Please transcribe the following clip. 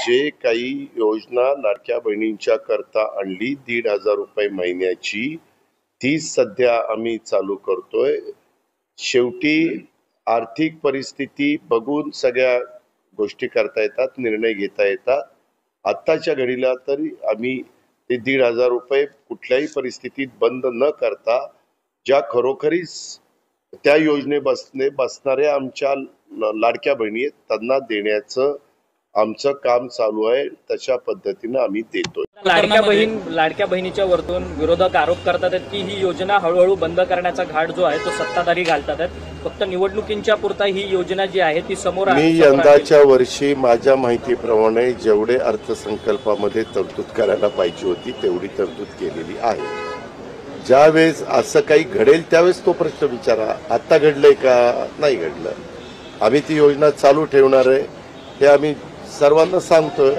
जे काही योजना लाडक्या बहिणींच्या करता आणली 1,500 रुपये महिन्याची, ती सध्या आम्ही चालू करतोय। शेवटी आर्थिक परिस्थिती बघून सगळ्या गोष्टी करता येतात, निर्णय घेता येतात। आत्ताच्या घडीला तरी आम्ही ते 1,500 रुपये कुठल्याही परिस्थितीत बंद न करता ज्या खरोखरीच त्या बसणाऱ्या आमच्या लाडक्या बहिणी आहेत त्यांना देण्याचं आमचं काम चालू आहे। तशा पद्धतीने आम्ही देतोय। लाडक्या बहिणीच्या वरतून विरोधक आरोप करतात की ही योजना हळूहळू बंद करण्याचा घाट जो आहे तो सत्ताधारी घालतात। फक्त निवडणुकींच्या पुरता ही योजना जी आहे ती समोर मी यंदाच्या वर्षी माझ्या माहितीप्रमाणे जेवढे अर्थसंकल्पामध्ये तरतूद करायला पाहिजे होती तेवढी तरतूद केलेली आहे। ज्यावेळेस असं काही घडेल त्यावेळेस तो प्रश्न विचारा, आता घडलंय का नाही घडलं। आम्ही ती योजना चालू ठेवणार आहे हे आम्ही सर्वांना सांगतोय।